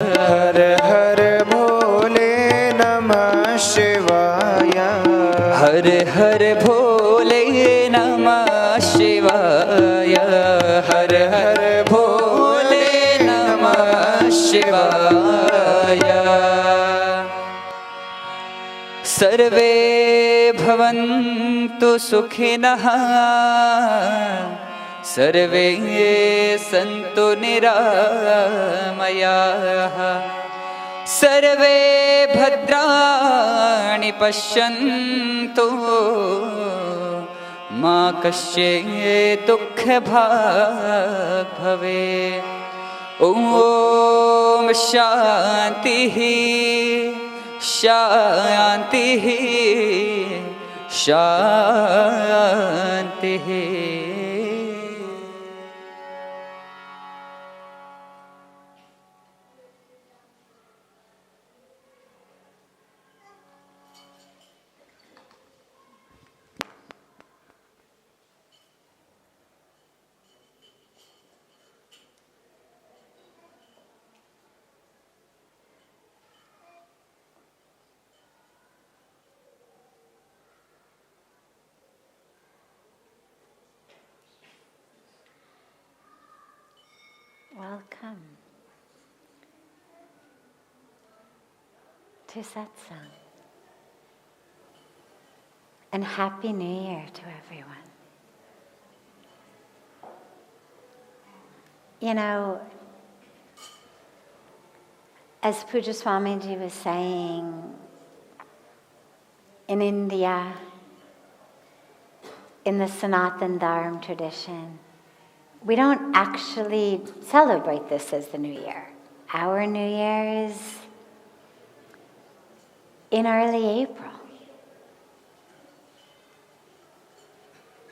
हर हर भोले नमः शिवाय। हर हर भोले नमः शिवाय। हर हर भोले नमः शिवाय। सर्वे भवन्तु सुखिनः, सर्वे सन्तु निरामयाः, सर्वे भद्राणि पश्यन्तु, मा कश्चित् दुःखभाग् भवेत्। ॐ शान्तिः शान्तिः शान्तिः। Welcome to Satsang, and Happy New Year to everyone. You know, as Pujya Sadhviji was saying, in India, in the Sanatan Dharm tradition, we don't actually celebrate this as the New Year. Our New Year is in early April,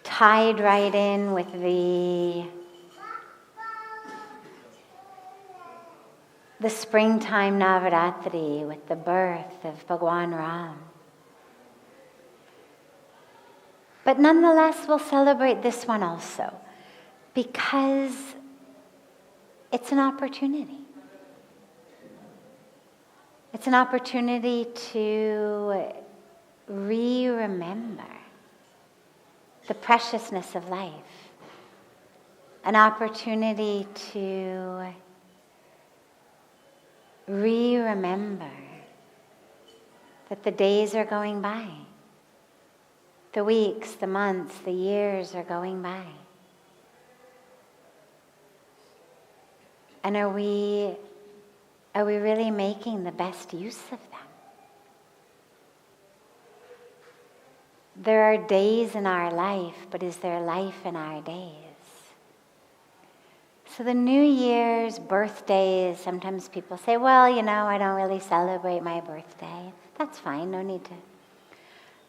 tied right in with the springtime Navaratri, with the birth of Bhagwan Ram. But nonetheless, we'll celebrate this one also, because it's an opportunity. It's an opportunity to remember the preciousness of life. An opportunity to remember that the days are going by. The weeks, the months, the years are going by. And are we really making the best use of them? There are days in our life, but is there life in our days? So the New Year's birthdays, sometimes people say, well, you know, I don't really celebrate my birthday. That's fine, no need to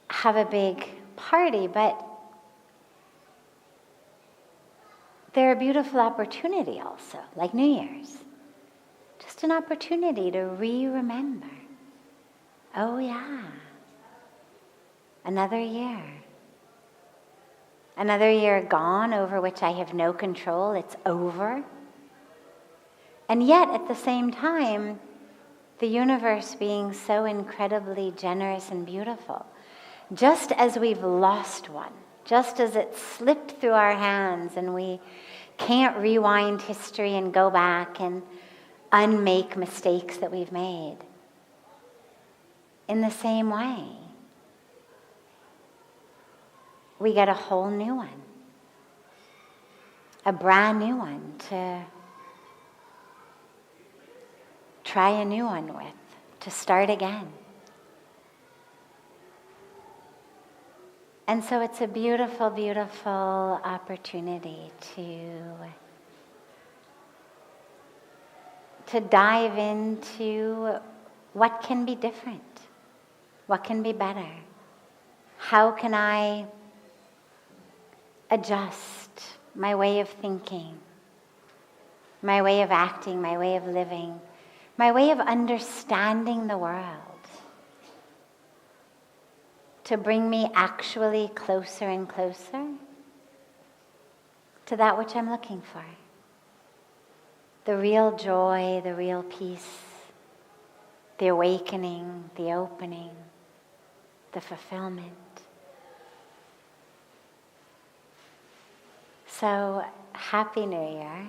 have a big party, but they're a beautiful opportunity also, like New Year's. Just an opportunity to remember. Oh yeah, another year. Another year gone over which I have no control. It's over. And yet, at the same time, the universe being so incredibly generous and beautiful, just as we've lost one, just as it slipped through our hands and we can't rewind history and go back and unmake mistakes that we've made, in the same way, we get a whole new one, a brand new one to try a new one with, to start again. And so it's a beautiful, beautiful opportunity to dive into what can be different, what can be better. How can I adjust my way of thinking, my way of acting, my way of living, my way of understanding the world, to bring me actually closer and closer to that which I'm looking for. The real joy, the real peace, the awakening, the opening, the fulfillment. So, Happy New Year.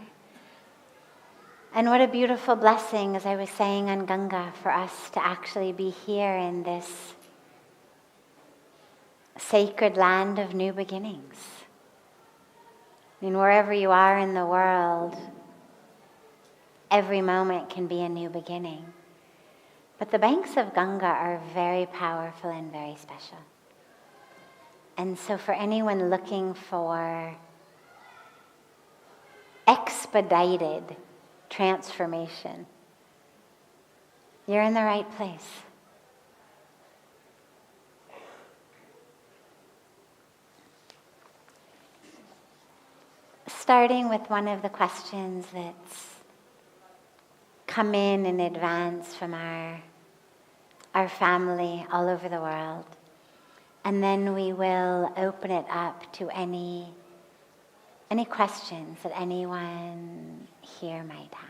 And what a beautiful blessing, as I was saying on Ganga, for us to actually be here in this sacred land of new beginnings. I mean, wherever you are in the world, every moment can be a new beginning. But the banks of Ganga are very powerful and very special. And so for anyone looking for expedited transformation, you're in the right place. Starting with one of the questions that's come in advance from our family all over the world. And then we will open it up to any questions that anyone here might have.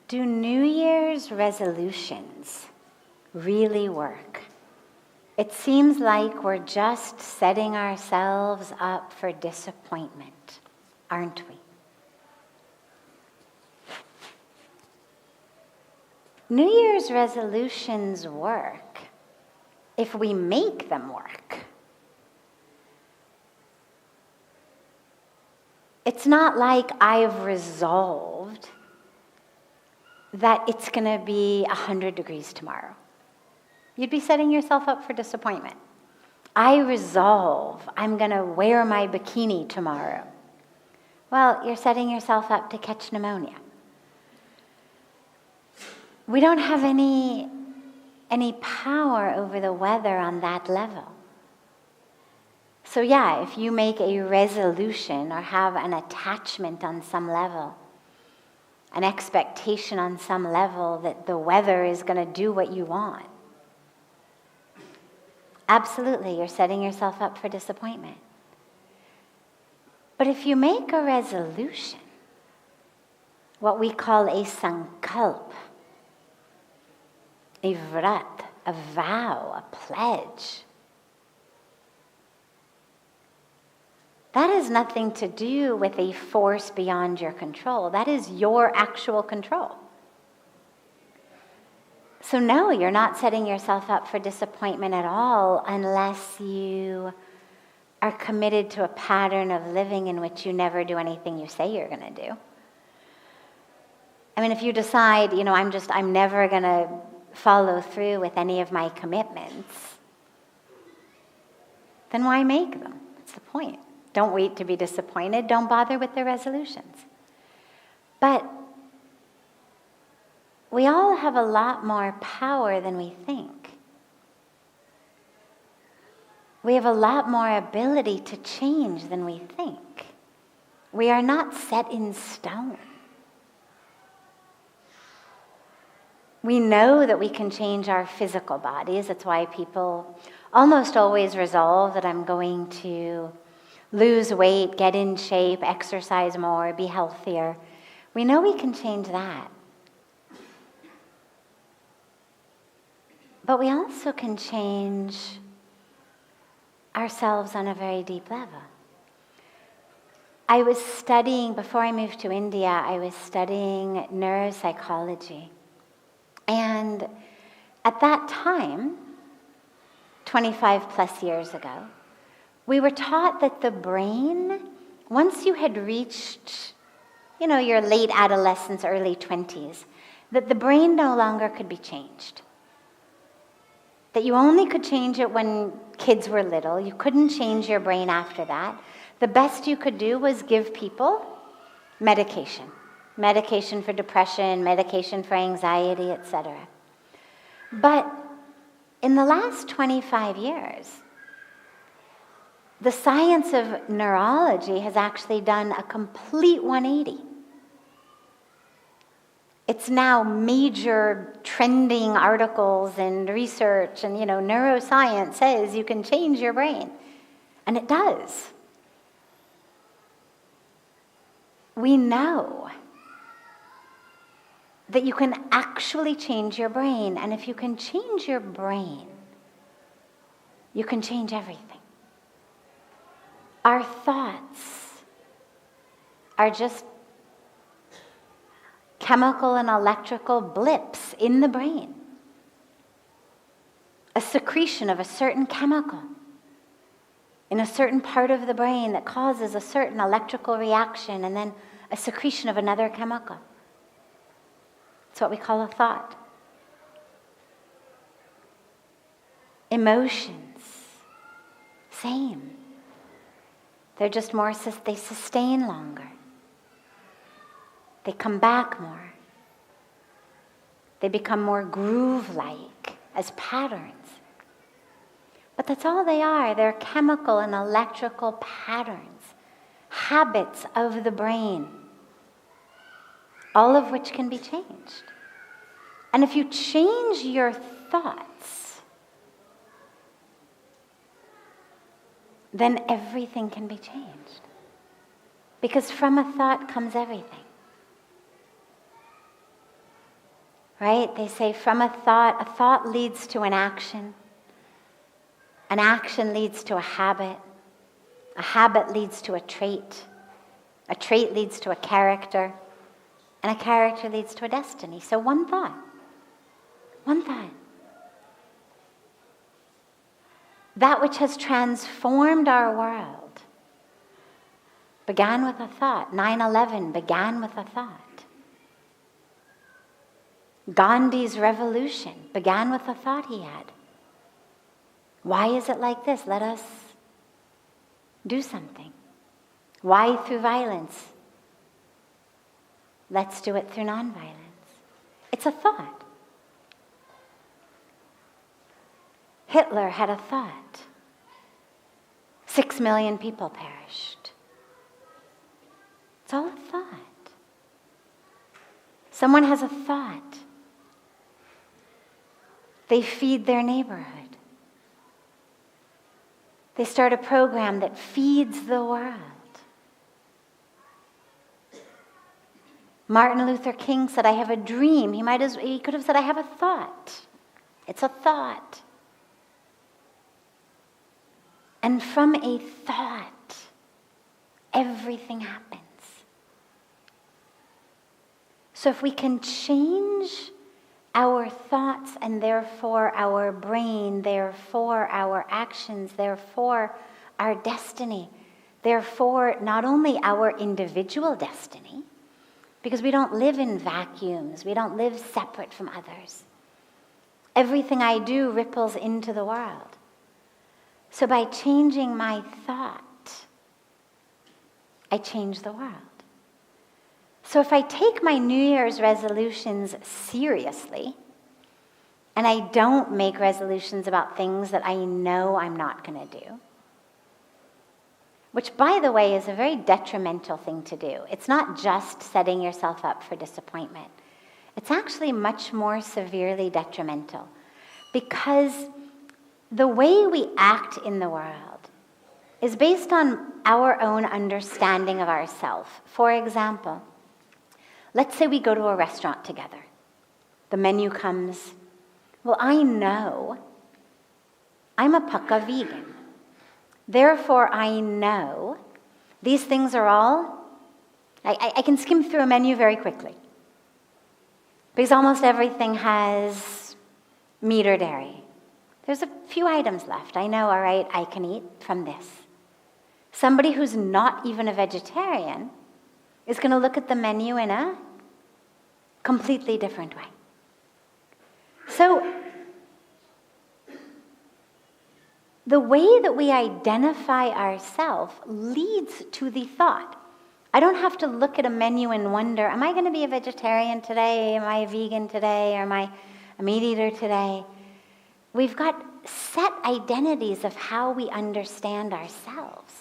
Do New Year's resolutions really work? It seems like we're just setting ourselves up for disappointment, aren't we? New Year's resolutions work if we make them work. It's not like I've resolved that it's going to be 100 degrees tomorrow. You'd be setting yourself up for disappointment. I resolve I'm going to wear my bikini tomorrow. Well, you're setting yourself up to catch pneumonia. We don't have any power over the weather on that level. So yeah, if you make a resolution or have an attachment on some level, an expectation on some level that the weather is going to do what you want, absolutely, you're setting yourself up for disappointment. But if you make a resolution, what we call a sankalp, a vrat, a vow, a pledge, that has nothing to do with a force beyond your control. That is your actual control. So no, you're not setting yourself up for disappointment at all unless you are committed to a pattern of living in which you never do anything you say you're going to do. I mean, if you decide, I'm never going to follow through with any of my commitments, then why make them? That's the point. Don't wait to be disappointed. Don't bother with the resolutions. But we all have a lot more power than we think. We have a lot more ability to change than we think. We are not set in stone. We know that we can change our physical bodies. That's why people almost always resolve that I'm going to lose weight, get in shape, exercise more, be healthier. We know we can change that. But we also can change ourselves on a very deep level. I was studying, before I moved to India, I was studying neuropsychology. And at that time, 25 plus years ago, we were taught that the brain, once you had reached, your late adolescence, early 20s, that the brain no longer could be changed. That you only could change it when kids were little. You couldn't change your brain after that. The best you could do was give people medication. Medication for depression, medication for anxiety, etc. But in the last 25 years, the science of neurology has actually done a complete 180. It's now major trending articles and research, and neuroscience says you can change your brain. And it does. We know that you can actually change your brain. And if you can change your brain, you can change everything. Our thoughts are just chemical and electrical blips in the brain. A secretion of a certain chemical in a certain part of the brain that causes a certain electrical reaction, and then a secretion of another chemical. It's what we call a thought. Emotions, same. They're just more, they sustain longer. They come back more. They become more groove-like as patterns. But that's all they are. They're chemical and electrical patterns, habits of the brain, all of which can be changed. And if you change your thoughts, then everything can be changed. Because from a thought comes everything. Right? They say from a thought leads to an action leads to a habit leads to a trait leads to a character, and a character leads to a destiny. So one thought. That which has transformed our world began with a thought. 9/11 began with a thought. Gandhi's revolution began with a thought he had. Why is it like this? Let us do something. Why through violence? Let's do it through nonviolence. It's a thought. Hitler had a thought. 6 million people perished. It's all a thought. Someone has a thought. They feed their neighborhood. They start a program that feeds the world. Martin Luther King said, I have a dream. He could have said, I have a thought. It's a thought. And from a thought, everything happens. So if we can change our thoughts and therefore our brain, therefore our actions, therefore our destiny, therefore not only our individual destiny, because we don't live in vacuums, we don't live separate from others. Everything I do ripples into the world. So by changing my thought, I change the world. So if I take my New Year's resolutions seriously, and I don't make resolutions about things that I know I'm not going to do, which, by the way, is a very detrimental thing to do. It's not just setting yourself up for disappointment. It's actually much more severely detrimental, because the way we act in the world is based on our own understanding of ourselves. For example, let's say we go to a restaurant together. The menu comes. Well, I know I'm a pukka vegan. Therefore, I know these things are all, I can skim through a menu very quickly. Because almost everything has meat or dairy. There's a few items left. I know, all right, I can eat from this. Somebody who's not even a vegetarian is going to look at the menu in a completely different way. So, the way that we identify ourselves leads to the thought. I don't have to look at a menu and wonder, am I going to be a vegetarian today? Am I a vegan today? Or am I a meat eater today? We've got set identities of how we understand ourselves.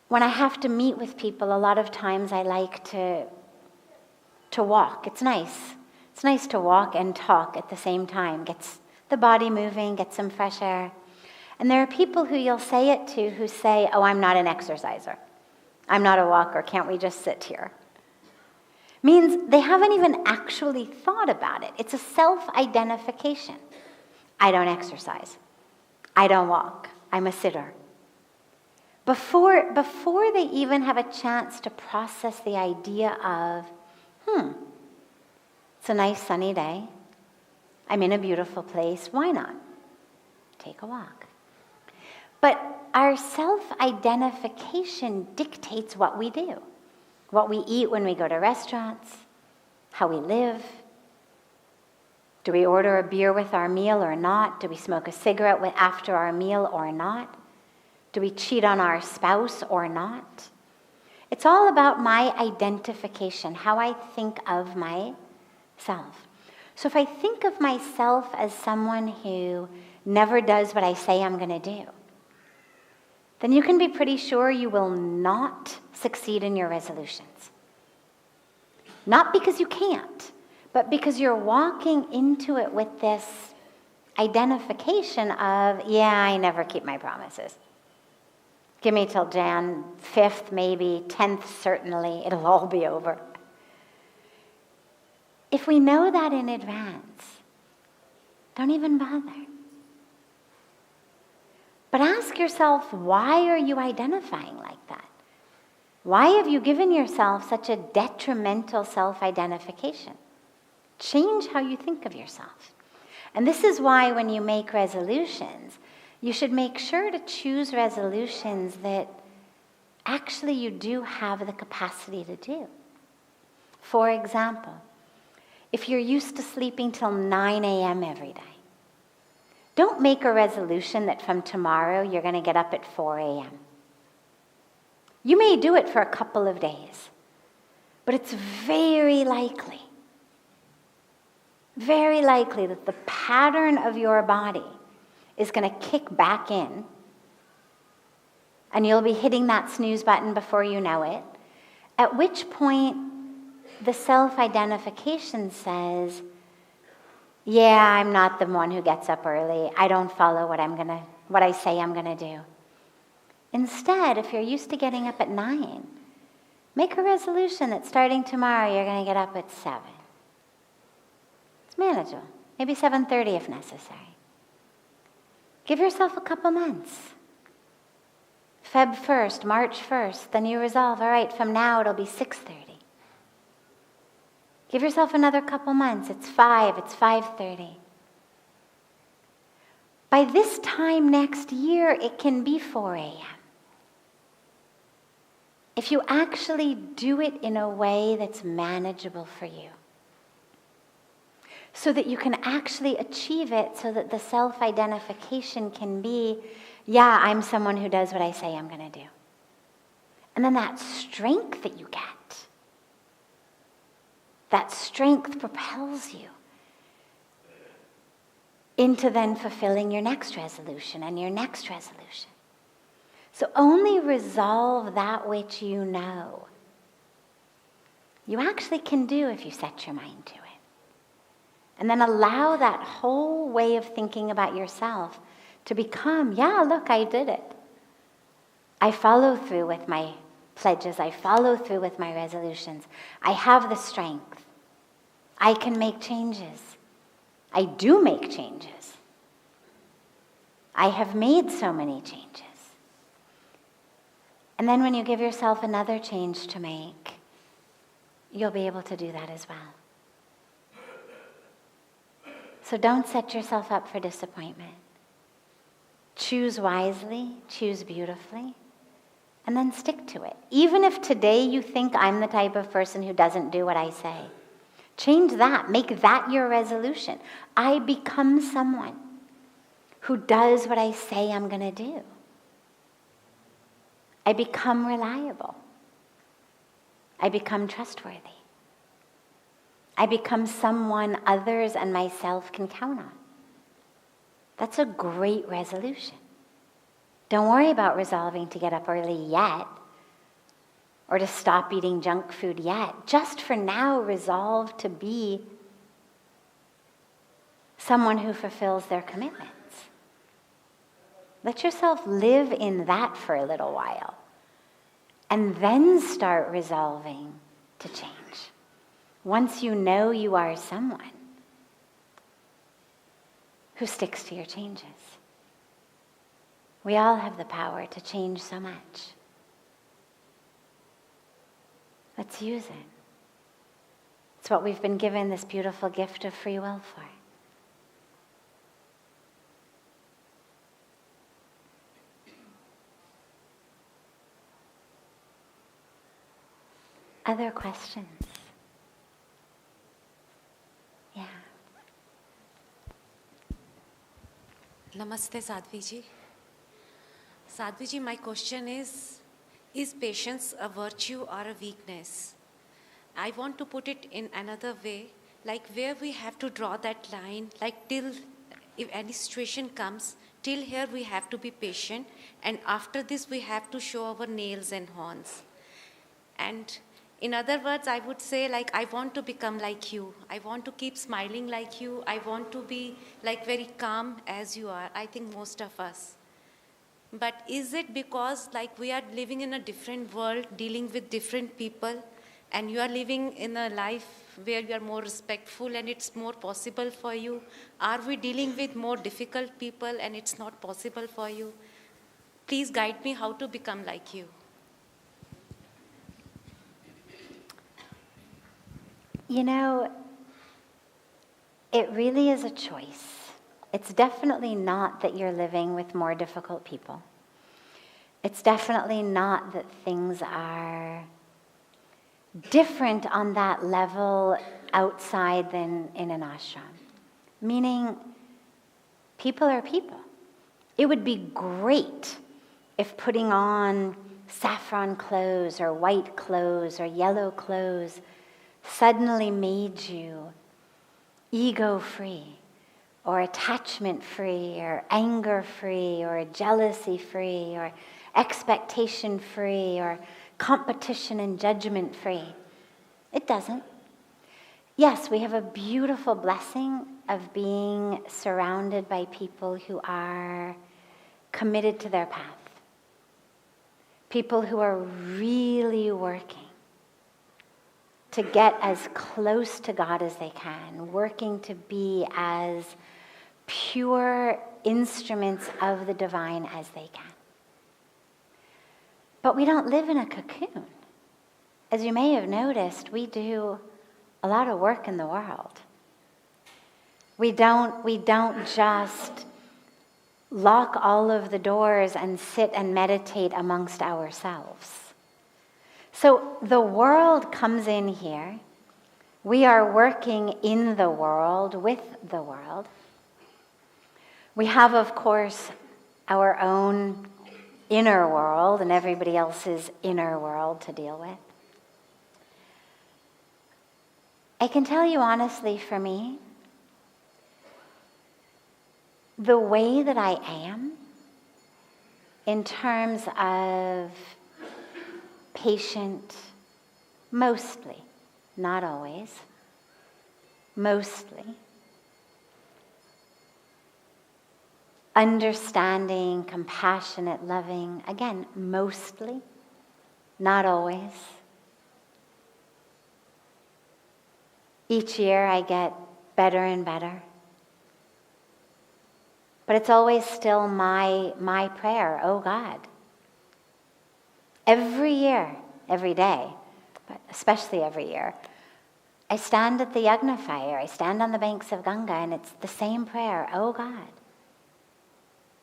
When I have to meet with people, a lot of times I like to walk. It's nice. It's nice to walk and talk at the same time. Gets the body moving, gets some fresh air. And there are people who you'll say it to who say, oh, I'm not an exerciser. I'm not a walker. Can't we just sit here? Means they haven't even actually thought about it. It's a self-identification. I don't exercise. I don't walk. I'm a sitter. Before they even have a chance to process the idea of, it's a nice sunny day. I'm in a beautiful place. Why not? Take a walk. But our self-identification dictates what we do. What we eat when we go to restaurants, how we live. Do we order a beer with our meal or not? Do we smoke a cigarette after our meal or not? Do we cheat on our spouse or not? It's all about my identification, how I think of myself. So if I think of myself as someone who never does what I say I'm going to do, then you can be pretty sure you will not succeed in your resolutions. Not because you can't, but because you're walking into it with this identification of, yeah, I never keep my promises. Give me till Jan 5th, maybe 10th, certainly. It'll all be over. If we know that in advance, don't even bother. But ask yourself, why are you identifying like that? Why have you given yourself such a detrimental self-identification? Change how you think of yourself. And this is why when you make resolutions, you should make sure to choose resolutions that actually you do have the capacity to do. For example, if you're used to sleeping till 9 a.m. every day, don't make a resolution that from tomorrow you're going to get up at 4 a.m. You may do it for a couple of days, but it's very likely that the pattern of your body is going to kick back in, and you'll be hitting that snooze button before you know it, at which point the self-identification says, yeah, I'm not the one who gets up early. I don't follow what I say I'm going to do. Instead, if you're used to getting up at 9, make a resolution that starting tomorrow you're going to get up at 7. It's manageable. Maybe 7:30 if necessary. Give yourself a couple months. Feb 1st, March 1st, then you resolve, all right, from now it'll be 6:30. Give yourself another couple months. It's 5, it's 5:30. By this time next year, it can be 4 a.m. If you actually do it in a way that's manageable for you, so that you can actually achieve it, so that the self-identification can be, yeah, I'm someone who does what I say I'm going to do. And then that strength that you get, that strength propels you into then fulfilling your next resolution and your next resolution. So only resolve that which you know you actually can do if you set your mind to it. And then allow that whole way of thinking about yourself to become, yeah, look, I did it. I follow through with my pledges. I follow through with my resolutions. I have the strength. I can make changes. I do make changes. I have made so many changes. And then when you give yourself another change to make, you'll be able to do that as well. So don't set yourself up for disappointment. Choose wisely, choose beautifully, and then stick to it. Even if today you think I'm the type of person who doesn't do what I say, change that. Make that your resolution. I become someone who does what I say I'm going to do. I become reliable. I become trustworthy. I become someone others and myself can count on. That's a great resolution. Don't worry about resolving to get up early yet, or to stop eating junk food yet. Just for now, resolve to be someone who fulfills their commitments. Let yourself live in that for a little while, and then start resolving to change. Once you know you are someone who sticks to your changes. We all have the power to change so much. Let's use it. It's what we've been given this beautiful gift of free will for. Other questions? Yeah. Namaste, Sadhviji. Sadhviji, my question is patience a virtue or a weakness? I want to put it in another way, like where we have to draw that line, like till, if any situation comes, till here we have to be patient, and after this we have to show our nails and horns. And in other words, I would say, like, I want to become like you. I want to keep smiling like you. I want to be like very calm as you are. I think most of us. But is it because like we are living in a different world, dealing with different people, and you are living in a life where you are more respectful and it's more possible for you? Are we dealing with more difficult people and it's not possible for you? Please guide me how to become like you. You know, it really is a choice. It's definitely not that you're living with more difficult people. It's definitely not that things are different on that level outside than in an ashram. Meaning, people are people. It would be great if putting on saffron clothes or white clothes or yellow clothes suddenly made you ego-free or attachment-free or anger-free or jealousy-free or expectation-free or competition and judgment-free. It doesn't. Yes, we have a beautiful blessing of being surrounded by people who are committed to their path. People who are really working to get as close to God as they can, working to be as pure instruments of the divine as they can. But we don't live in a cocoon. As you may have noticed, we do a lot of work in the world. We don't just lock all of the doors and sit and meditate amongst ourselves. So the world comes in here. We are working in the world, with the world. We have, of course, our own inner world and everybody else's inner world to deal with. I can tell you honestly, for me, the way that I am, in terms of patient, mostly, not always, mostly, understanding, compassionate, loving, again, mostly, not always. Each year I get better and better. But it's always still my prayer, oh God. Every year, every day, but especially every year, I stand at the Yagna fire, I stand on the banks of Ganga, and it's the same prayer, oh God.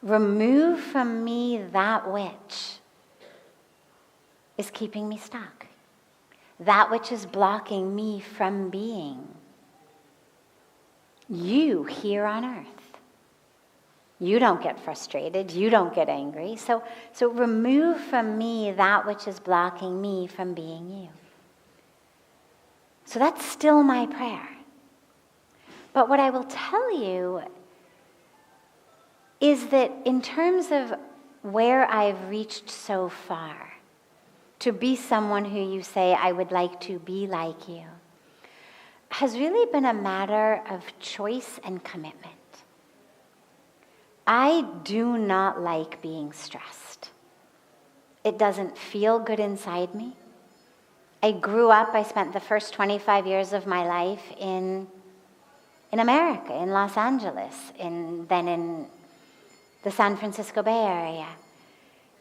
Remove from me that which is keeping me stuck, that which is blocking me from being you here on earth. You don't get frustrated, you don't get angry, so remove from me that which is blocking me from being you. So that's still my prayer. But what I will tell you is that in terms of where I've reached so far, to be someone who you say, I would like to be like you, has really been a matter of choice and commitment. I do not like being stressed. It doesn't feel good inside me. I spent the first 25 years of my life in America, in Los Angeles, then in the San Francisco Bay Area,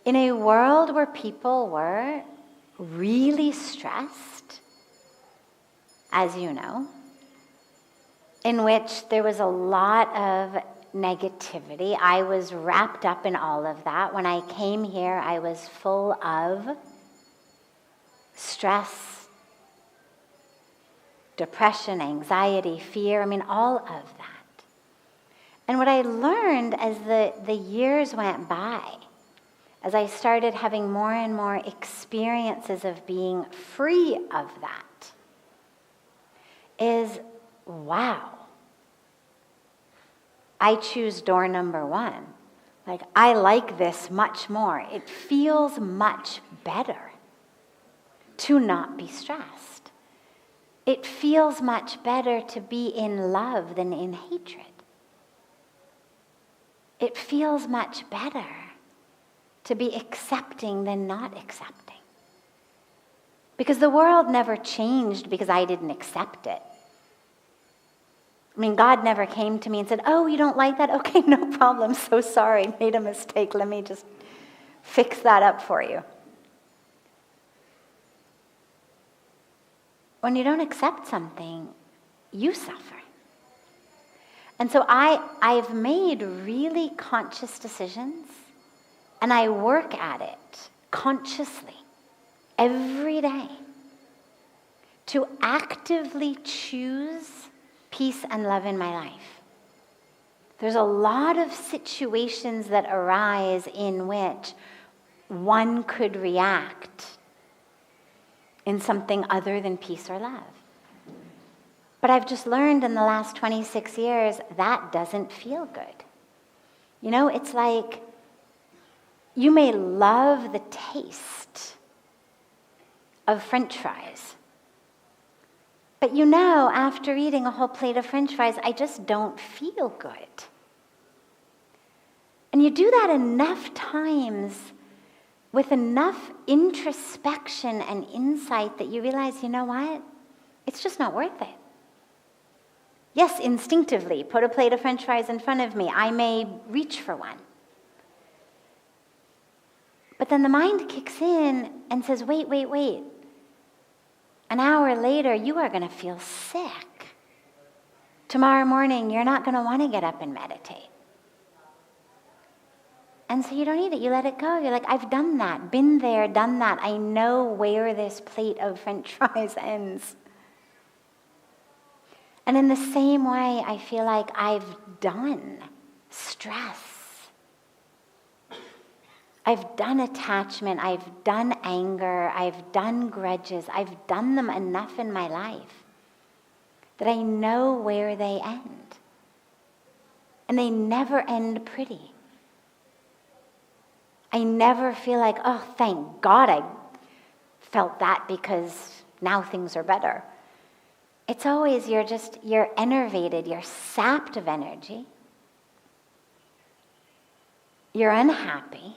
in a world where people were really stressed, as you know, in which there was a lot of negativity. I was wrapped up in all of that. When I came here, I was full of stress, depression, anxiety, fear, all of that. And what I learned as the years went by, as I started having more and more experiences of being free of that, is, wow, I choose door number one. I like this much more. It feels much better to not be stressed. It feels much better to be in love than in hatred. It feels much better to be accepting than not accepting. Because the world never changed because I didn't accept it. God never came to me and said, oh, you don't like that? Okay, no problem. So sorry, made a mistake. Let me just fix that up for you. When you don't accept something, you suffer. And so I've made really conscious decisions, and I work at it consciously every day to actively choose peace and love in my life. There's a lot of situations that arise in which one could react in something other than peace or love. But I've just learned in the last 26 years that doesn't feel good. It's like you may love the taste of French fries, but after eating a whole plate of French fries, I just don't feel good. And you do that enough times with enough introspection and insight that you realize, you know what? It's just not worth it. Yes, instinctively, put a plate of French fries in front of me. I may reach for one. But then the mind kicks in and says, wait. An hour later, you are going to feel sick. Tomorrow morning, you're not going to want to get up and meditate. And so you don't eat it. You let it go. You're like, I've done that, been there, done that. I know where this plate of French fries ends. And in the same way, I feel like I've done stress. I've done attachment, I've done anger, I've done grudges, I've done them enough in my life that I know where they end. And they never end pretty. I never feel like, oh, thank God I felt that because now things are better. It's always you're enervated, you're sapped of energy, you're unhappy.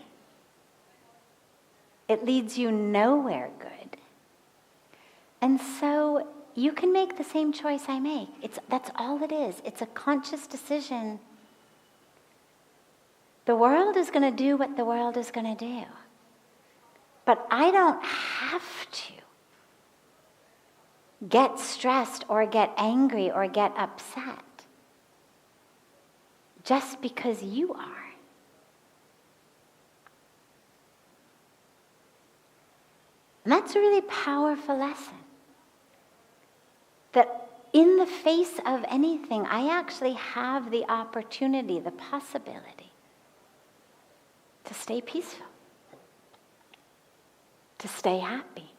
It leads you nowhere good. And so you can make the same choice I make. That's all it is. It's a conscious decision. The world is going to do what the world is going to do. But I don't have to get stressed or get angry or get upset just because you are. And that's a really powerful lesson. That in the face of anything, I actually have the opportunity, the possibility to stay peaceful, to stay happy.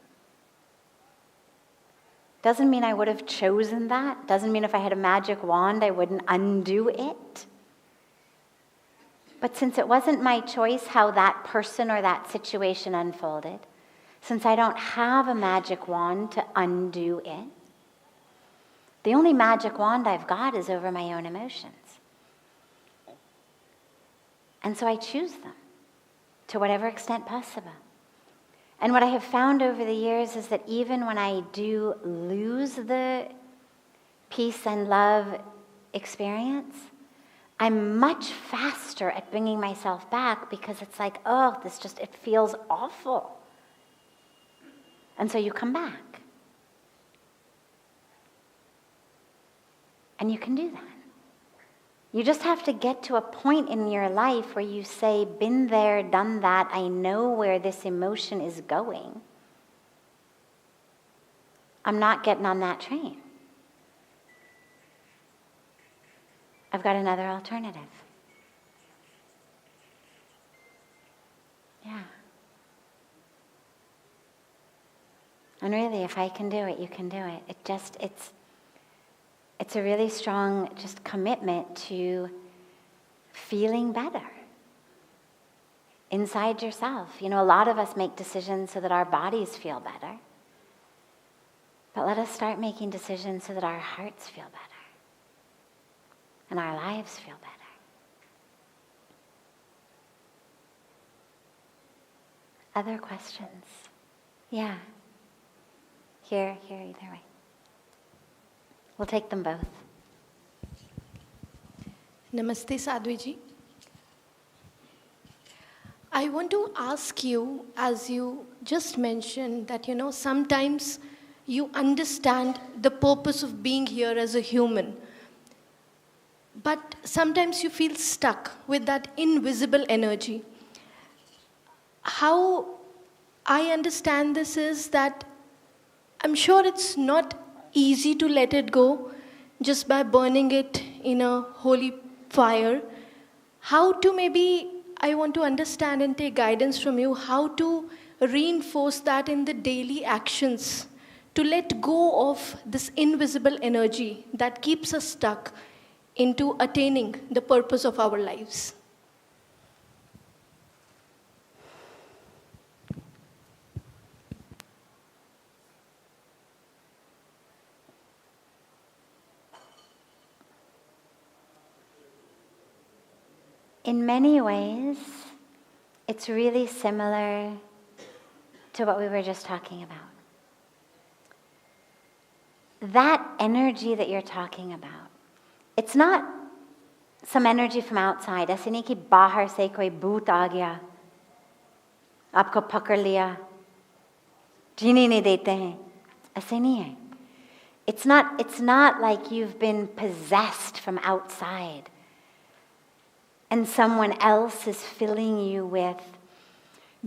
Doesn't mean I would have chosen that. Doesn't mean if I had a magic wand, I wouldn't undo it. But since it wasn't my choice how that person or that situation unfolded, since I don't have a magic wand to undo it, the only magic wand I've got is over my own emotions. And so I choose them to whatever extent possible. And what I have found over the years is that even when I do lose the peace and love experience, I'm much faster at bringing myself back because it's like, oh, it feels awful. And so you come back. And you can do that. You just have to get to a point in your life where you say, been there, done that, I know where this emotion is going. I'm not getting on that train. I've got another alternative. Yeah. And really, if I can do it, you can do it. It's a really strong just commitment to feeling better inside yourself. You know, a lot of us make decisions so that our bodies feel better. But let us start making decisions so that our hearts feel better and our lives feel better. Other questions? Yeah. Here, either way. We'll take them both. Namaste, Sadhviji. I want to ask you, as you just mentioned, that, sometimes you understand the purpose of being here as a human, but sometimes you feel stuck with that invisible energy. How I understand this is that I'm sure it's not easy to let it go just by burning it in a holy fire. How to I want to understand and take guidance from you, how to reinforce that in the daily actions, to let go of this invisible energy that keeps us stuck into attaining the purpose of our lives. In many ways, it's really similar to what we were just talking about. That energy that you're talking about, it's not some energy from outside. ऐसे नहीं कि बाहर से कोई भूत आ गया, आपको पकड़ लिया, जीने नहीं देते हैं. ऐसे नहीं है. It's not like you've been possessed from outside and someone else is filling you with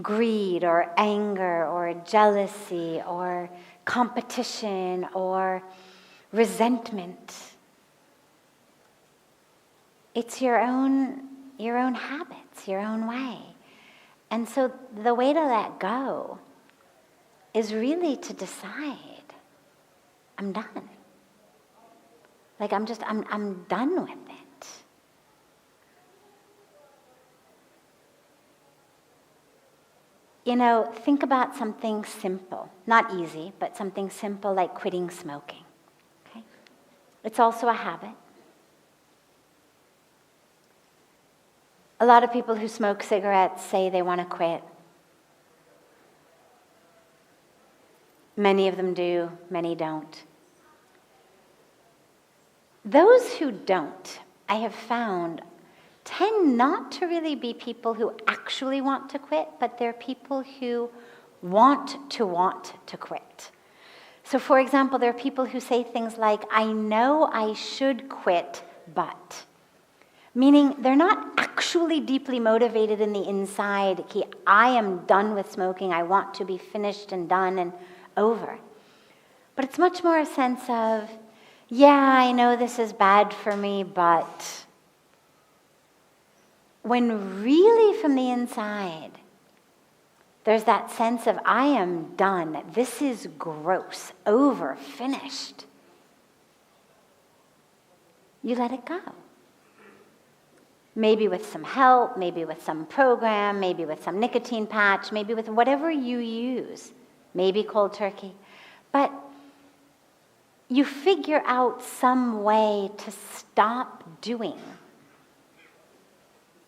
greed or anger or jealousy or competition or resentment. It's your own habits, your own way. And so the way to let go is really to decide, I'm done. Like I'm done with it. Think about something simple, not easy, but something simple like quitting smoking. Okay? It's also a habit. A lot of people who smoke cigarettes say they want to quit. Many of them do, many don't. Those who don't, I have found, tend not to really be people who actually want to quit, but they're people who want to quit. So for example, there are people who say things like, I know I should quit, but. Meaning they're not actually deeply motivated in the inside, I am done with smoking, I want to be finished and done and over. But it's much more a sense of, yeah, I know this is bad for me, but. When really from the inside, There's that sense of, I am done. This is gross, over, finished. You let it go. Maybe with some help, maybe with some program, maybe with some nicotine patch, maybe with whatever you use, maybe cold turkey. But you figure out some way to stop doing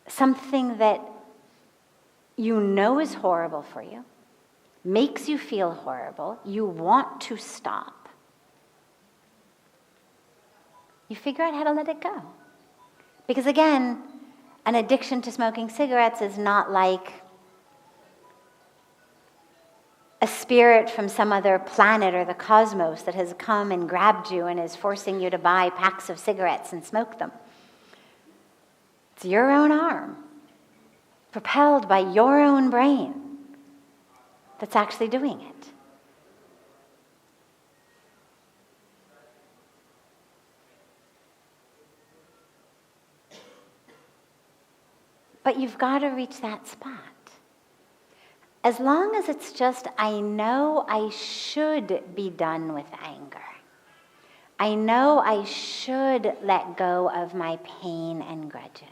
something that you know is horrible for you, makes you feel horrible, you want to stop. You figure out how to let it go. Because again, an addiction to smoking cigarettes is not like a spirit from some other planet or the cosmos that has come and grabbed you and is forcing you to buy packs of cigarettes and smoke them. It's your own arm, propelled by your own brain, that's actually doing it. But you've got to reach that spot. As long as it's just, I know I should be done with anger. I know I should let go of my pain and grudges.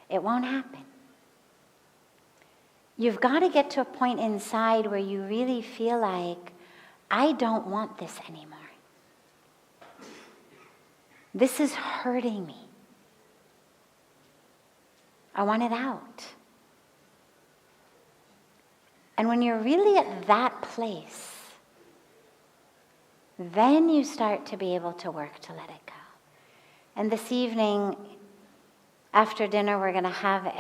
It won't happen. You've got to get to a point inside where you really feel like, I don't want this anymore. This is hurting me. I want it out. And when you're really at that place, then you start to be able to work to let it go. And this evening, after dinner, we're going to have at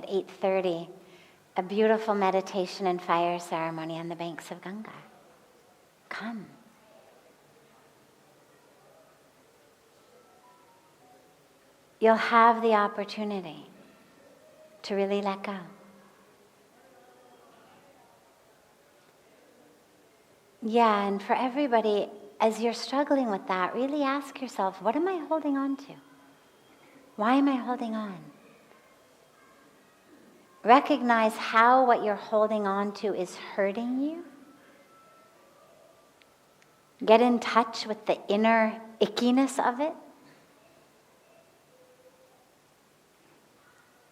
8:30, a beautiful meditation and fire ceremony on the banks of Ganga. Come. You'll have the opportunity to really let go. Yeah, and for everybody, as you're struggling with that, really ask yourself, what am I holding on to? Why am I holding on? Recognize how what you're holding on to is hurting you. Get in touch with the inner ickiness of it.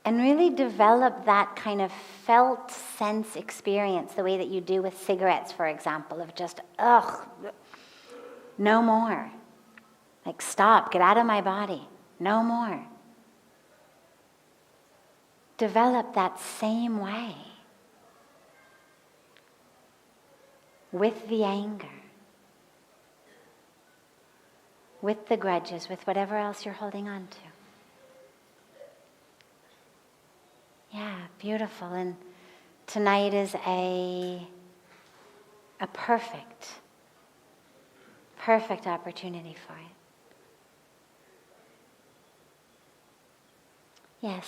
And really develop that kind of felt sense experience, the way that you do with cigarettes, for example, of just, no more. Like, stop, get out of my body, no more. Develop that same way with the anger, with the grudges, with whatever else you're holding on to. Yeah, beautiful. And tonight is a perfect opportunity for it. Yes.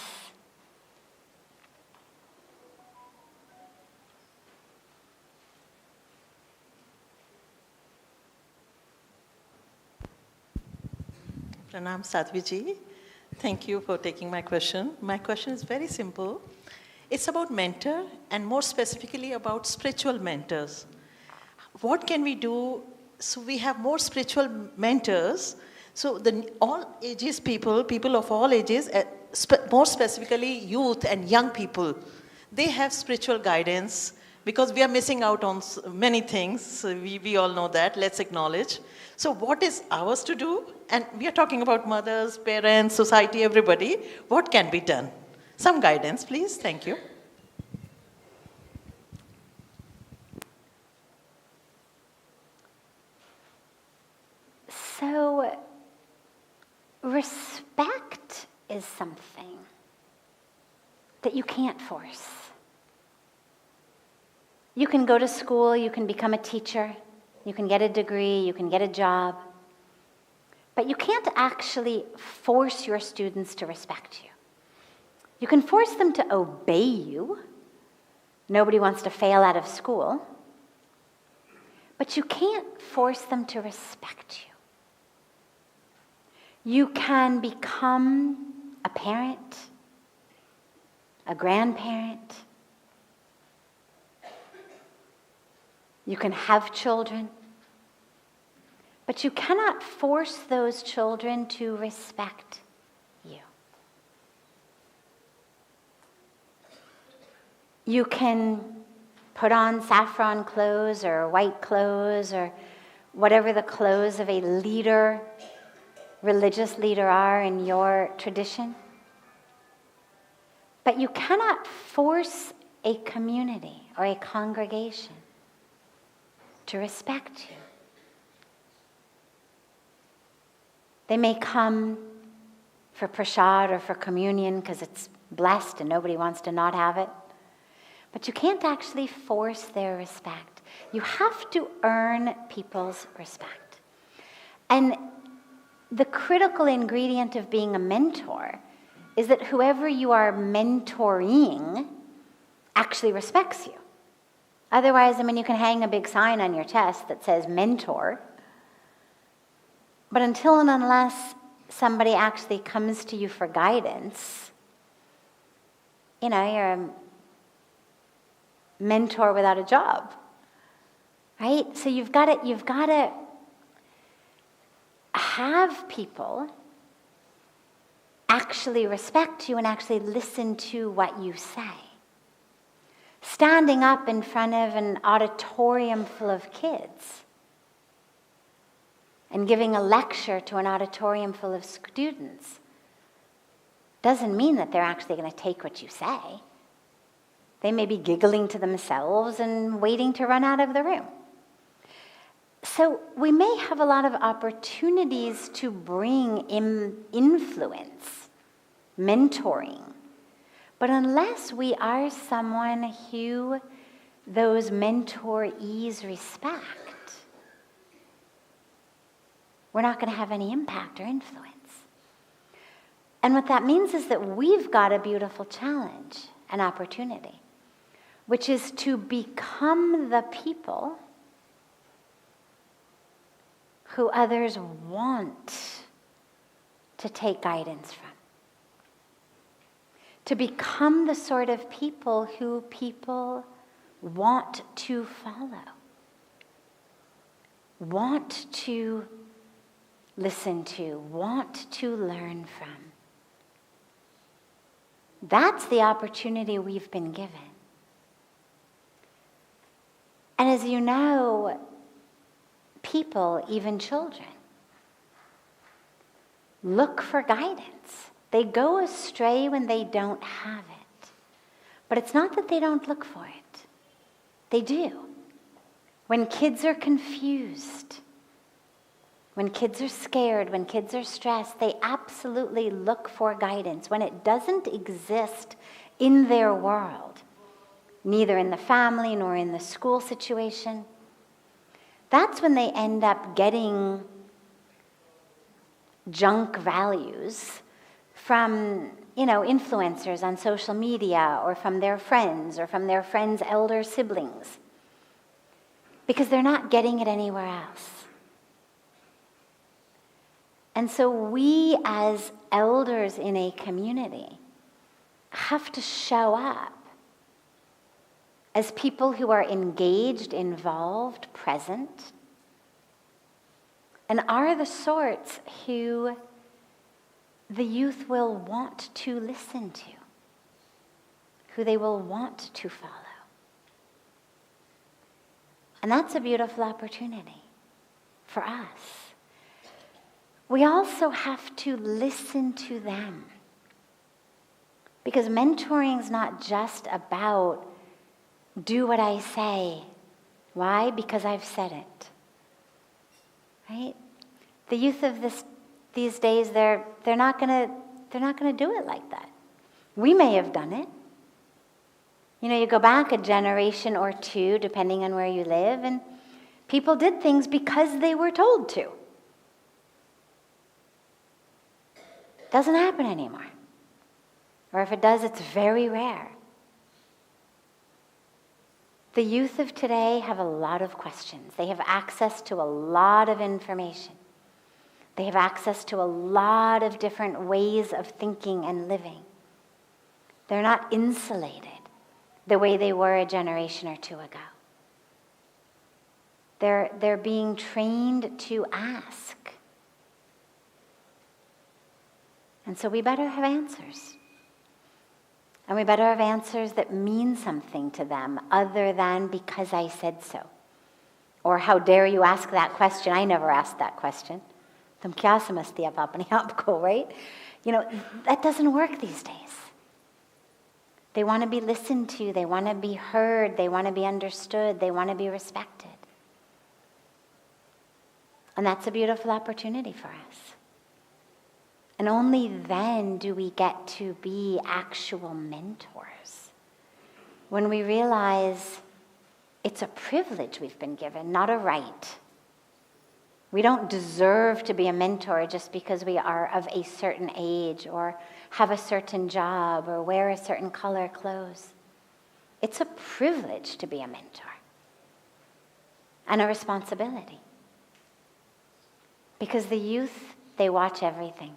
Pranam Sadhviji. Thank you for taking my question. My question is very simple. It's about mentor and more specifically about spiritual mentors. What can we do so we have more spiritual mentors? So all ages people of all ages, more specifically youth and young people, they have spiritual guidance because we are missing out on many things. So we all know that. Let's acknowledge. So what is ours to do? And we are talking about mothers, parents, society, everybody. What can be done? Some guidance, please. Thank you. So, respect is something that you can't force. You can go to school, you can become a teacher, you can get a degree, you can get a job, but you can't actually force your students to respect you. You can force them to obey you. Nobody wants to fail out of school. But you can't force them to respect you. You can become a parent, a grandparent, You can have children, but you cannot force those children to respect you. You can put on saffron clothes or white clothes or whatever the clothes of a leader, religious leader are in your tradition. But you cannot force a community or a congregation to respect you. They may come for prasad or for communion because it's blessed and nobody wants to not have it. But you can't actually force their respect. You have to earn people's respect. And the critical ingredient of being a mentor is that whoever you are mentoring actually respects you. Otherwise, you can hang a big sign on your chest that says mentor. But until and unless somebody actually comes to you for guidance, you're a mentor without a job, right? So you've got to have people actually respect you and actually listen to what you say. Standing up in front of an auditorium full of kids and giving a lecture to an auditorium full of students doesn't mean that they're actually going to take what you say. They may be giggling to themselves and waiting to run out of the room. So we may have a lot of opportunities to bring in influence, mentoring. But unless we are someone who those mentorees respect, we're not going to have any impact or influence. And what that means is that we've got a beautiful challenge, an opportunity, which is to become the people who others want to take guidance from. To become the sort of people who people want to follow, want to listen to, want to learn from. That's the opportunity we've been given. And as you know, people, even children, look for guidance. They go astray when they don't have it. But it's not that they don't look for it. They do. When kids are confused, when kids are scared, when kids are stressed, they absolutely look for guidance. When it doesn't exist in their world, neither in the family nor in the school situation, that's when they end up getting junk values from, influencers on social media or from their friends or from their friends' elder siblings, because they're not getting it anywhere else. And so we as elders in a community have to show up as people who are engaged, involved, present, and are the sorts who the youth will want to listen to, who they will want to follow. And that's a beautiful opportunity for us. We also have to listen to them, because mentoring is not just about do what I say. Why? Because I've said it. Right? The youth of these days, they're not gonna do it like that. We may have done it. You go back a generation or two, depending on where you live, and people did things because they were told to. Doesn't happen anymore. Or if it does, it's very rare. The youth of today have a lot of questions. They have access to a lot of information. They have access to a lot of different ways of thinking and living. They're not insulated the way they were a generation or two ago. They're being trained to ask. And so we better have answers. And we better have answers that mean something to them other than because I said so. Or how dare you ask that question? I never asked that question. Tum kya samajhti aap apne aap ko, right? That doesn't work these days. They want to be listened to. They want to be heard. They want to be understood. They want to be respected. And that's a beautiful opportunity for us. And only then do we get to be actual mentors. When we realize it's a privilege we've been given, not a right. We don't deserve to be a mentor just because we are of a certain age or have a certain job or wear a certain color clothes. It's a privilege to be a mentor and a responsibility. Because the youth, they watch everything.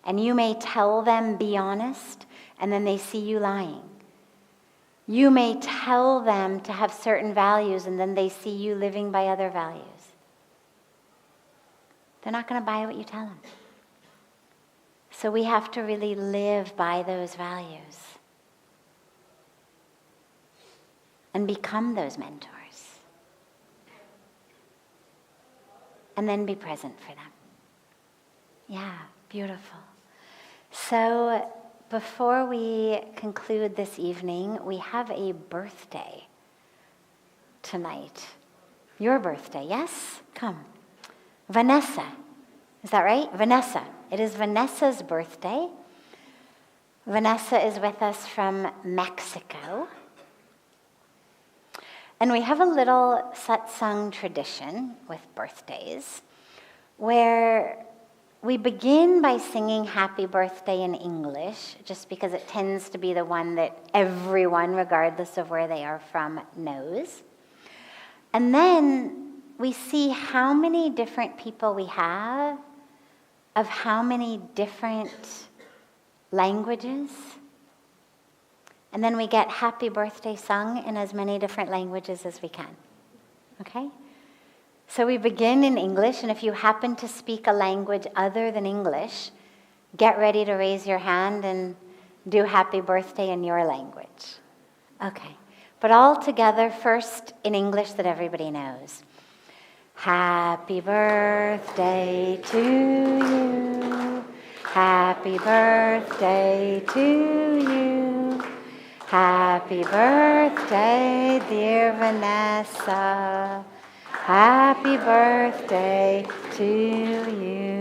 And you may tell them, be honest, and then they see you lying. You may tell them to have certain values, and then they see you living by other values. They're not going to buy what you tell them. So we have to really live by those values and become those mentors. And then be present for them. Yeah, beautiful. So before we conclude this evening, we have a birthday tonight. Your birthday, yes? Come. Vanessa. Is that right? Vanessa. It is Vanessa's birthday. Vanessa is with us from Mexico. And we have a little satsang tradition with birthdays where we begin by singing happy birthday in English, just because it tends to be the one that everyone, regardless of where they are from, knows. And then we see how many different people we have of how many different languages. And then we get happy birthday sung in as many different languages as we can. Okay? So we begin in English, and if you happen to speak a language other than English, get ready to raise your hand and do happy birthday in your language. Okay. But all together, first in English that everybody knows. Happy birthday to you. Happy birthday to you. Happy birthday, dear Vanessa. Happy birthday to you.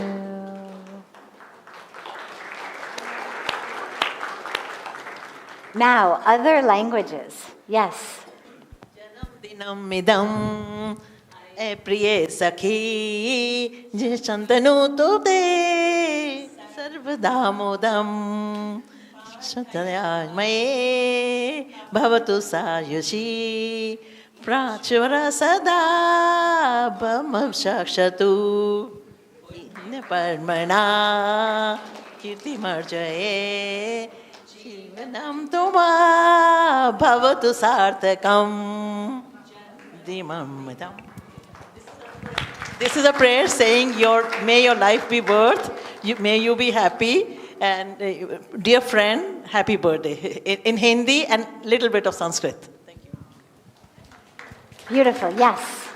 Now, other languages. Yes. Janam midam priye sakhi jishantanu tute sarvadamodam Shatayamaye bhavatu sayushi prachvara sada bhamavshakshatu parmana kirtimarjaye jivanam tuma bhavatu sarthakam dimamidam. This is a prayer saying, may your life be worth, may you be happy, and dear friend, happy birthday. In Hindi and little bit of Sanskrit. Thank you. Beautiful, yes.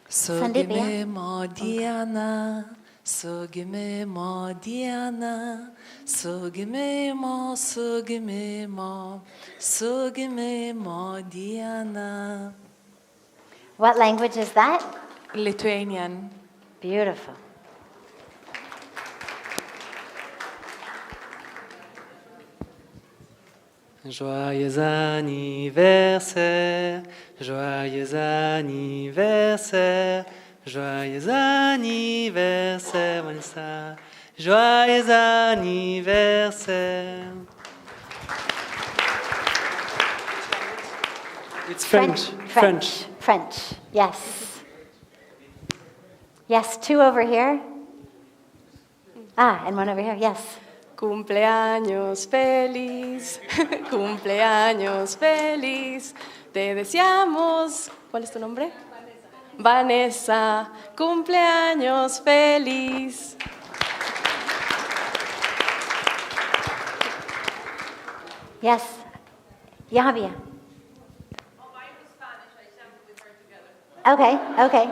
Sogime Modiana, Sogime Modiana, Sogime Mo, Sogime Mo, Sogime Modiana. What language is that? Lithuanian. Beautiful. Joyeux anniversaire, joyeux anniversaire, joyeux anniversaire, Vanessa, joyeux anniversaire. It's French. French, yes. Yes, two over here. And one over here, yes. Cumpleaños feliz, cumpleaños feliz, te deseamos, ¿cuál es tu nombre? Vanessa, cumpleaños feliz. Yes. Yavia. Okay, okay.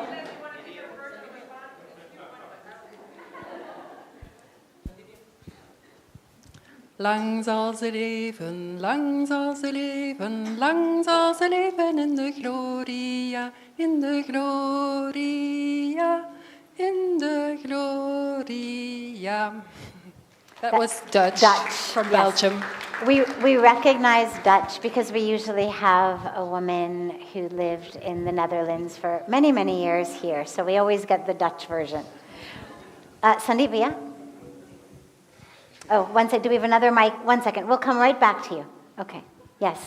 Lang zal ze leven, lang zal ze leven, lang zal ze leven in de gloria, in de gloria, in de gloria. That was Dutch, from Belgium. We recognize Dutch because we usually have a woman who lived in the Netherlands for many, many years here. So we always get the Dutch version. Sandeep, yeah? Oh, one second. Do we have another mic? 1 second. We'll come right back to you. Okay. Yes.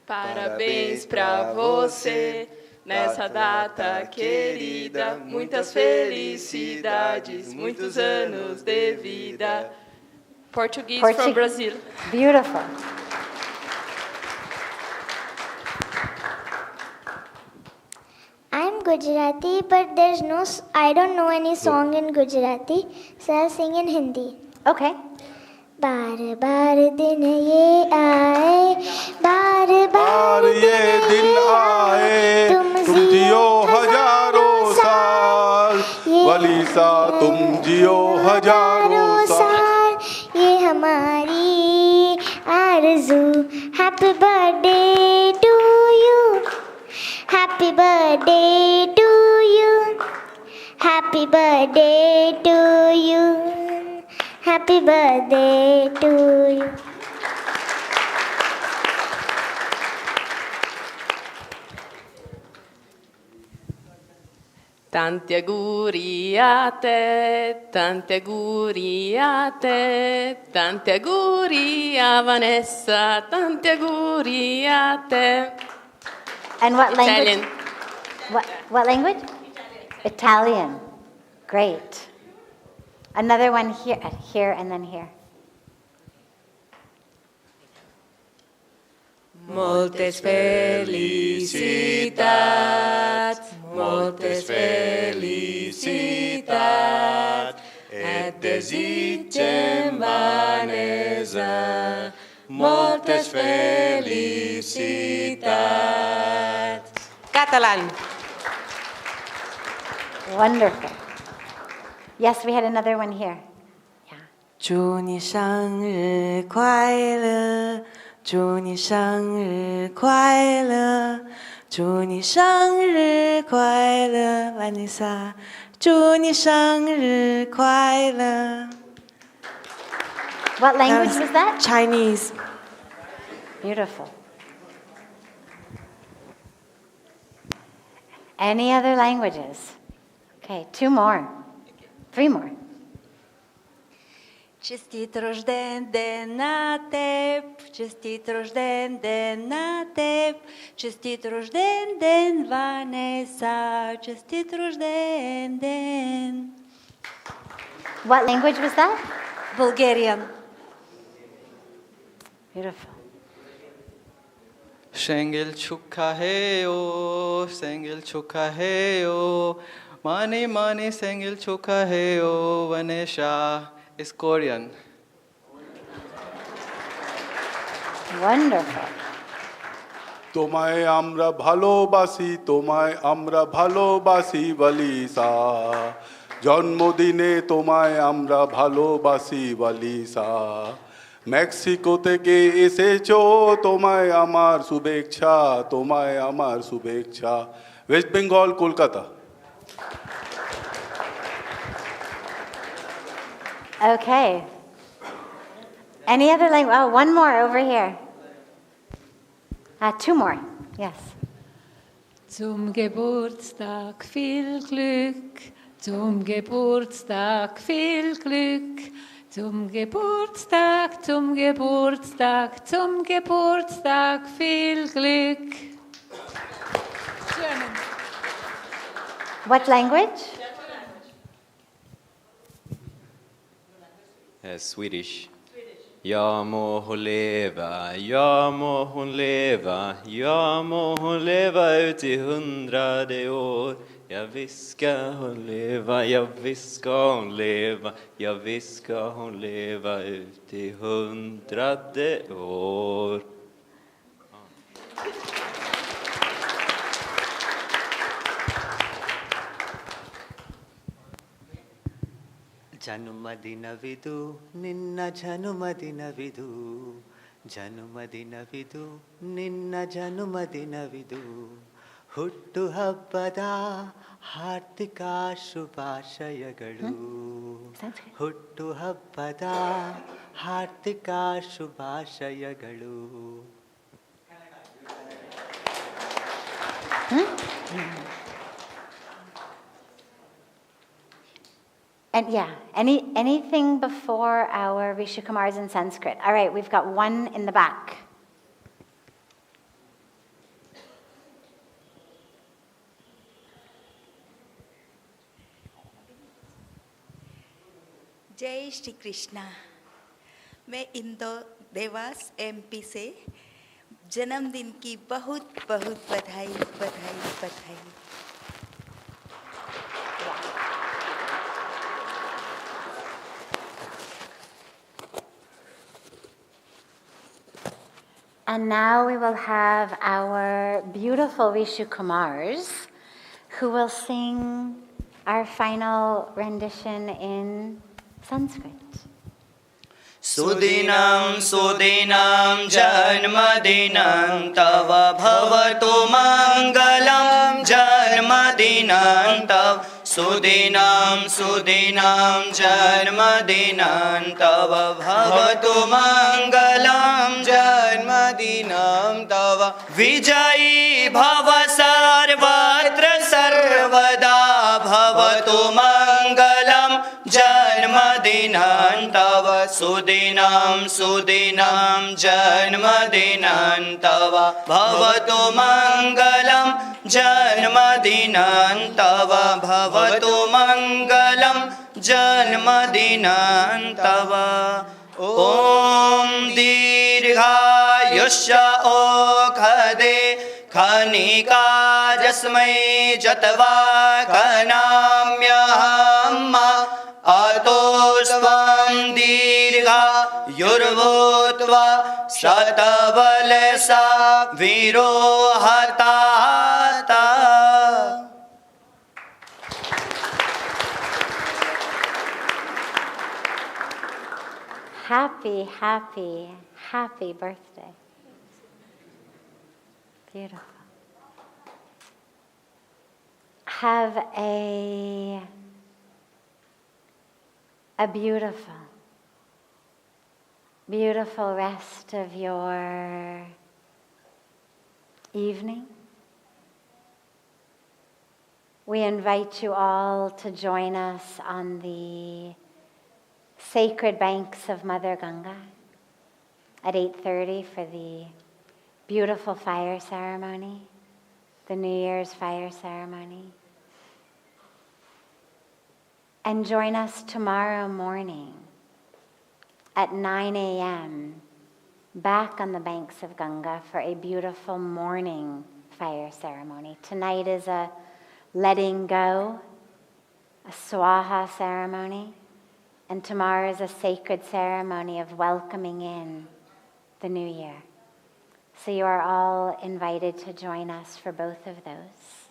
Parabéns pra você nessa data querida. Muitas felicidades, muitos anos de vida. Portuguese from Brazil. Beautiful. I'm Gujarati, but I don't know any song in Gujarati, so I'll sing in Hindi. Okay. बार बार दिन ये आए बार बार ये दिन आए तुम जियो हजारों साल वली सा तुम जियो हजारों साल ये हमारी आरज़ू happy birthday to you happy birthday to you happy birthday to you Happy birthday to you. Tanti auguri a te, tanti auguri a te, tanti auguri a Vanessa, tanti auguri a te. And what language? Italian. What language? Italian. Great. Another one here, and then here. Moltes felicitats, moltes felicitats, et desitgem, Vanessa, moltes felicitats. Catalan. Wonderful. Yes, we had another one here. Yeah. 祝你生日快乐，祝你生日快乐，祝你生日快乐 ，Vanessa， 祝你生日快乐。 What language was that? Chinese. Beautiful. Any other languages? Okay, 2 more. 3 more. Честит рожден ден на теб, честит рожден ден на теб, честит рожден ден, Ванеса, честит рожден ден. What language was that? Bulgarian. Beautiful. Shengel chukaheo, Sengel chukaheo, Mani mani Sengel chukaheo, Vanesha is Korean. Wonderful. তোমায় আমরা ভালোবাসি তোমায় আমরা ভালোবাসি বালিসা জন্মদিনে তোমায় আমরা ভালোবাসি বালিসা মেক্সিকো থেকে এসেছো তোমায় আমার শুভেচ্ছা তোমায় আমার শুভেচ্ছা West Bengal Kolkata Okay. Any other language? Oh, one more over here. 2 more. Yes. Zum Geburtstag viel Glück, zum Geburtstag viel Glück, zum Geburtstag, zum Geburtstag, zum Geburtstag viel Glück. German. What language? Swedish. Ja må hon leva, ja må hon leva, ja må hon leva ut i 100 år. Ja visst ska hon leva, ja visst ska hon leva, ja visst ska hon leva ut i 100 år. ಜನುಮದಿನವಿದು ನಿನ್ನ ಜನುಮದಿನವಿದು ಜನುಮದಿನವಿದು ನಿನ್ನ ಜನುಮದಿನವಿದು ಹುಟ್ಟು ಹಬ್ಬದ ಹಾರ್ದಿಕ ಶುಭಾಶಯಗಳು ಹುಟ್ಟು ಹಬ್ಬದ ಹಾರ್ದಿಕ ಶುಭಾಶಯಗಳು. And yeah, anything before our Rishikumars in Sanskrit. All right, we've got one in the back. जय श्री कृष्णा. मैं इंदौर देवास एमपी से जन्मदिन की बहुत बहुत बधाई बधाई बधाई. And now we will have our beautiful Rishikumars who will sing our final rendition in Sanskrit. Sudinam Sudinam Janmadinam Tava Bhavatu Mangalam Janmadinam Tava Sudinam Sudinam Janmadinam Tava Bhavatu Mangalam Janmadinam Tava Vijayi Bhava Sarvatra Sarvada Bhavatu Mangalam Janmadinam Tava Sudinam Sudinam Janmadinam Tava Bhavatu Mangalam Janmadinam Tava Bhavatu Mangalam Janmadinam Tava. Om Dirghayusha Okhade Khanika Jasmai Jatva Kanamyahamma Atosvam Dirgha Yurvotva Satavalesa Virohatata. Happy, happy, happy birthday. Beautiful. Have a beautiful, beautiful rest of your evening. We invite you all to join us on the sacred banks of Mother Ganga at 8:30 for the beautiful fire ceremony, the New Year's fire ceremony. And join us tomorrow morning at 9 a.m. back on the banks of Ganga for a beautiful morning fire ceremony. Tonight is a letting go, a swaha ceremony, and tomorrow is a sacred ceremony of welcoming in the new year. So you are all invited to join us for both of those.